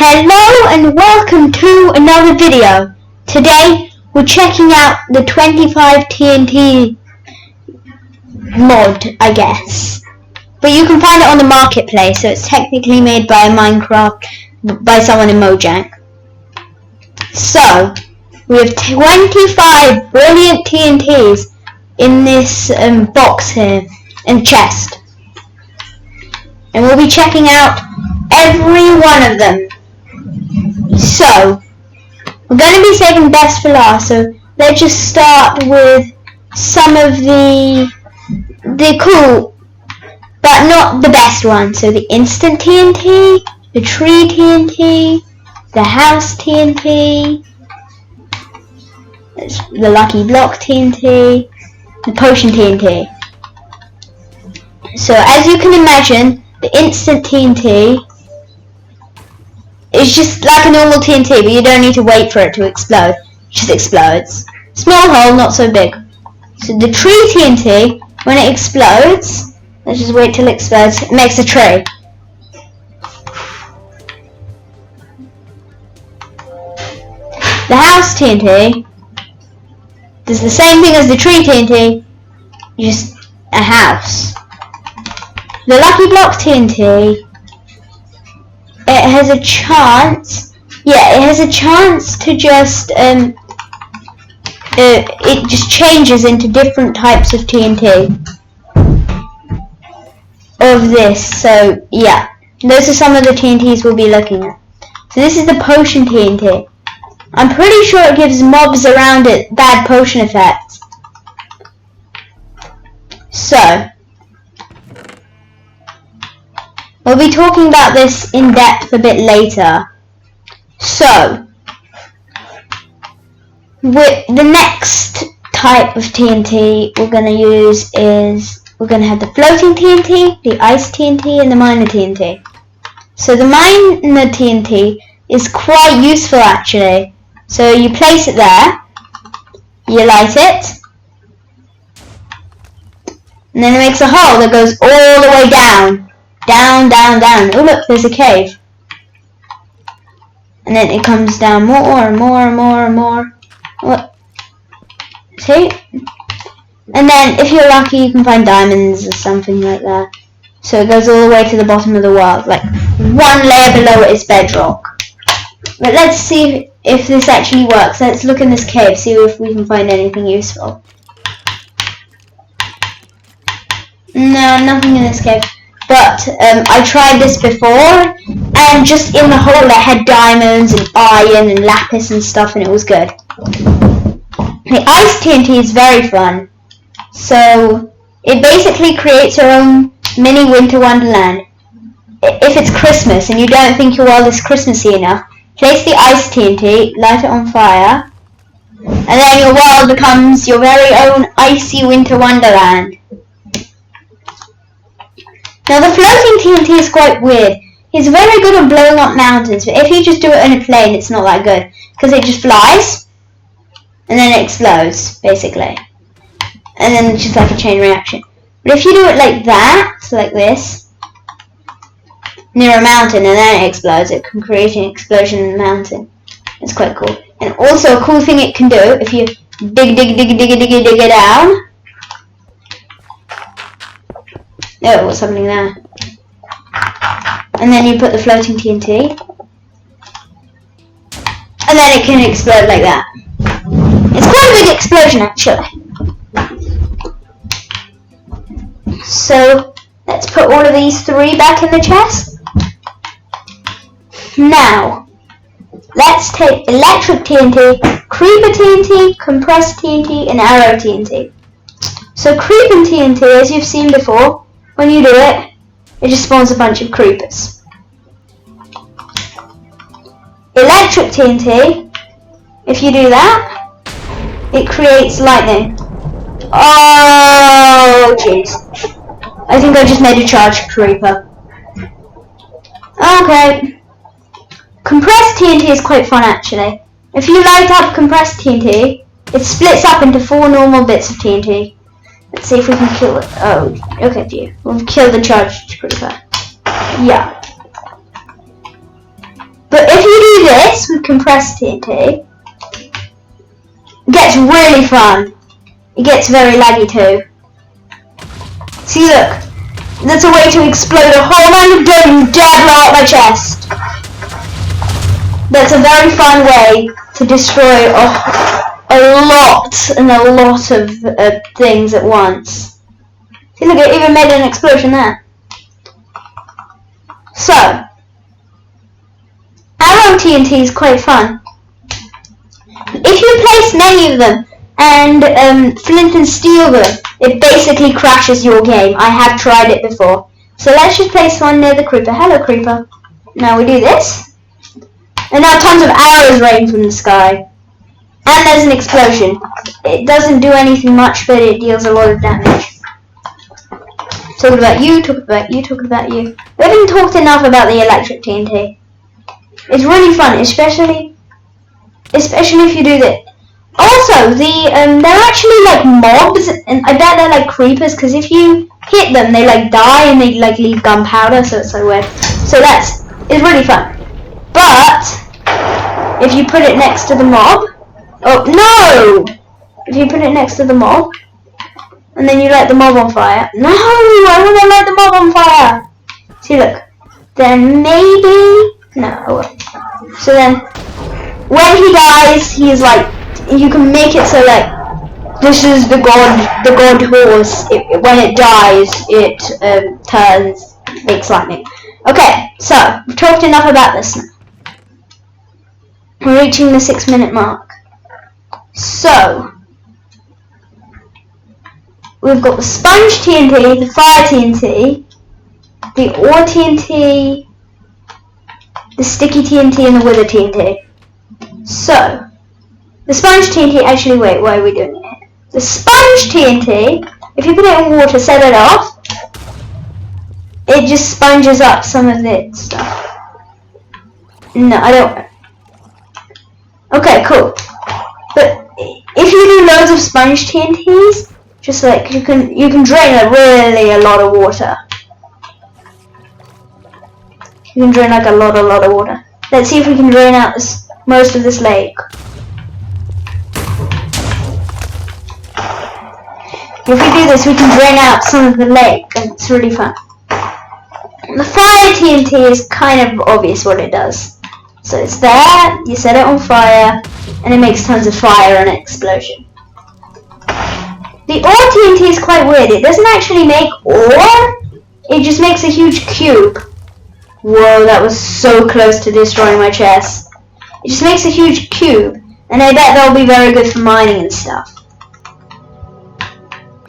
Hello and welcome to another video. Today we're checking out the 25 TNT mod, I guess. But you can find it on the marketplace, so it's technically made by someone in Mojang. So, we have 25 brilliant TNTs in this box here, in chest. And we'll be checking out every one of them. So, we're going to be saving best for last, so let's just start with some of the cool, but not the best ones. So the instant TNT, the tree TNT, the house TNT, the lucky block TNT, the potion TNT. So as you can imagine, the instant TNT is just like a normal TNT, but you don't need to wait for it to explode. It just explodes. Small hole, not so big. So the tree TNT, when it explodes, let's just wait till it explodes, it makes a tree. The house TNT does the same thing as the tree TNT, just a house. The lucky block TNT, it has a chance, to just, it just changes into different types of TNT of this, so yeah, those are some of the TNTs we'll be looking at. So this is the potion TNT. I'm pretty sure it gives mobs around it bad potion effects. So, we'll be talking about this in depth a bit later. So, the next type of TNT we're going to use is, we're going to have the floating TNT, the ice TNT, and the miner TNT. So the miner TNT is quite useful actually. So you place it there, you light it, and then it makes a hole that goes all the way down. Down, down, down. Oh look, there's a cave. And then it comes down more and more and more and more. What? See? And then if you're lucky you can find diamonds or something like that. So it goes all the way to the bottom of the world. Like one layer below it is bedrock. But let's see if this actually works. Let's look in this cave, see if we can find anything useful. No, nothing in this cave. But I tried this before, and just in the hole it had diamonds and iron and lapis and stuff, and it was good. The ice TNT is very fun. So it basically creates your own mini winter wonderland. If it's Christmas and you don't think your world is Christmassy enough, place the ice TNT, light it on fire, and then your world becomes your very own icy winter wonderland. Now the floating TNT is quite weird. It's very good at blowing up mountains, but if you just do it in a plane, it's not that good, because it just flies, and then it explodes, basically. And then it's just like a chain reaction. But if you do it like that, so like this, near a mountain, and then it explodes, it can create an explosion in the mountain. It's quite cool. And also a cool thing it can do, if you dig it down. Oh, what's happening there? And then you put the floating TNT. And then it can explode like that. It's quite a big explosion actually. So, let's put all of these three back in the chest. Now, let's take electric TNT, creeper TNT, compressed TNT, and arrow TNT. So creeper TNT, as you've seen before, when you do it, it just spawns a bunch of creepers. Electric TNT, if you do that, it creates lightning. Oh jeez. I think I just made a charged creeper. Okay. Compressed TNT is quite fun actually. If you light up compressed TNT, it splits up into 4 normal bits of TNT. Let's see if we can kill it. Oh, okay, dear. We've killed the charged creeper. Yeah. But if with compressed TNT, it gets really fun. It gets very laggy too. See, look. That's a way to explode a whole round of dirt and dab right at my chest. That's a very fun way to destroy a lot of things at once. See, look, it even made an explosion there. So, arrow TNT is quite fun. If you place many of them and flint and steel them, it basically crashes your game. I have tried it before. So let's just place one near the creeper. Hello, creeper. Now we do this. And now tons of arrows rain from the sky. And there's an explosion. It doesn't do anything much, but it deals a lot of damage. Talking about you, talking about you, talking about you. We haven't talked enough about the electric TNT. It's really fun, especially if you do that. Also, they're actually like mobs, and I bet they're like creepers, because if you hit them, they like die and they like leave gunpowder, so it's so weird. So it's really fun. But if you put it next to the mob, oh no! If you put it next to the mob, and then you light the mob on fire. No, I want to light the mob on fire. See, look. Then maybe no. So then, when he dies, he's like. You can make it so like this is the god horse. When it dies, it makes lightning. Okay, so we've talked enough about this now. We're reaching the 6-minute mark. So we've got the sponge TNT, the fire TNT, the ore TNT, the sticky TNT, and the wither TNT. So the sponge TNT, actually wait, why are we doing it? The sponge TNT, if you put it in water, set it off, it just sponges up some of the stuff. No, I don't. Okay, cool. But if you do loads of sponge TNTs, just like you can drain a lot of water. You can drain like a lot of water. Let's see if we can drain out most of this lake. If we do this, we can drain out some of the lake, and it's really fun. The fire TNT is kind of obvious what it does. So it's there, you set it on fire, and it makes tons of fire and an explosion. The ore TNT is quite weird. It doesn't actually make ore, it just makes a huge cube. Whoa, that was so close to destroying my chest. It just makes a huge cube, and I bet that'll be very good for mining and stuff.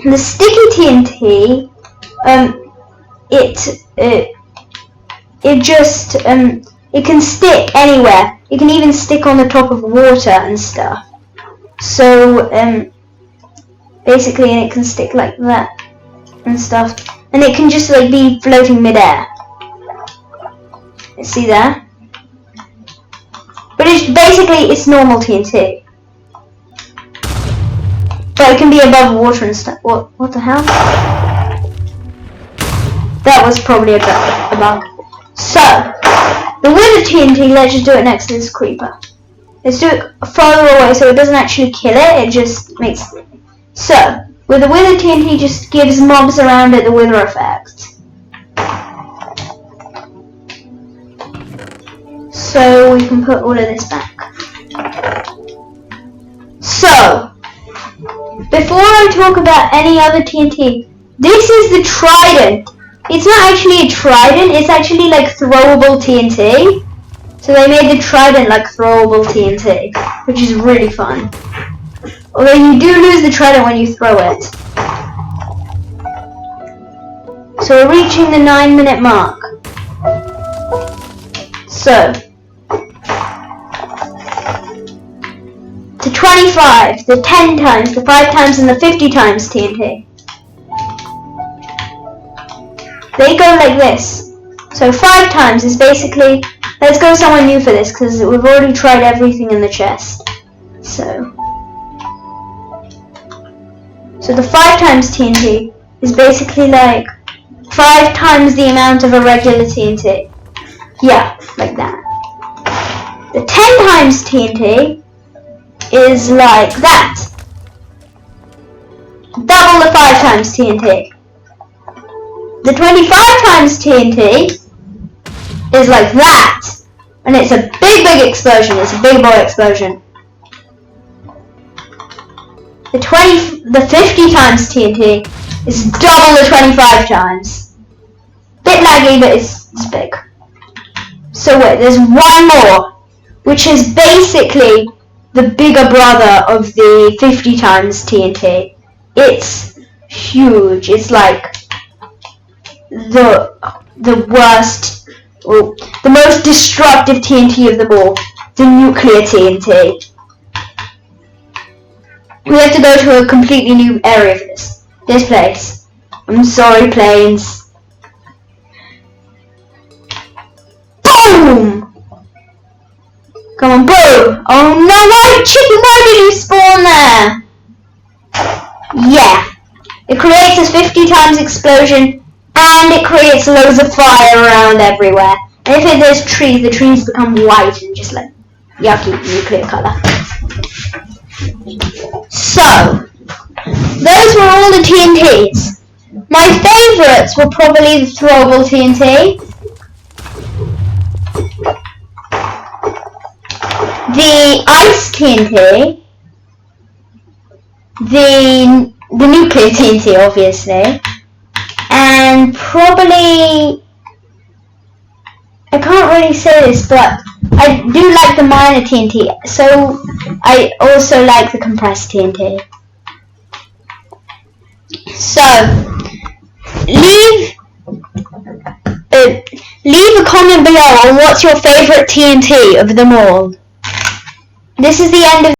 The sticky TNT, it can stick anywhere. It can even stick on the top of water and stuff. So basically, and it can stick like that and stuff, and it can just like be floating midair. See there? But it's normal TNT. But it can be above water and stuff. What the hell? That was probably a bug. So, the wither TNT, let's just do it next to this creeper. Let's do it further away so it doesn't actually kill it, it just makes... So, with the wither TNT just gives mobs around it the wither effect. So, we can put all of this back. So, before I talk about any other TNT, this is the trident. It's not actually a trident, it's actually like throwable TNT. So they made the trident like throwable TNT, which is really fun. Although you do lose the trident when you throw it. So we're reaching the 9-minute mark. So, to 25, the 10 times, the 5 times, and the 50 times TNT. They go like this. So 5 times is basically, let's go somewhere new for this, because we've already tried everything in the chest. So the 5 times TNT is basically like 5 times the amount of a regular TNT. Yeah, like that. The 10 times TNT is like that. Double the 5 times TNT. The 25 times TNT is like that. And it's a big explosion. It's a big boy explosion. The 50 times TNT is double the 25 times. Bit laggy, but it's big. So wait, there's one more, which is basically the bigger brother of the 50 times TNT. It's huge. It's like the worst, or the most destructive TNT of them all, the nuclear TNT. We have to go to a completely new area for this place. I'm sorry, planes. Boom! Come on, boom! Oh no, why chicken, why did you spawn there? Yeah. It creates a 50 times explosion and it creates loads of fire around everywhere. And if there's trees, the trees become white and just like yucky nuclear colour. So, those were all the TNTs. My favourites were probably the throwable TNT, the ice TNT, the nuclear TNT obviously, and probably, I can't really say this, but I do like the minor TNT, so I also like the compressed TNT. So, leave a comment below on what's your favourite TNT of them all. This is the end of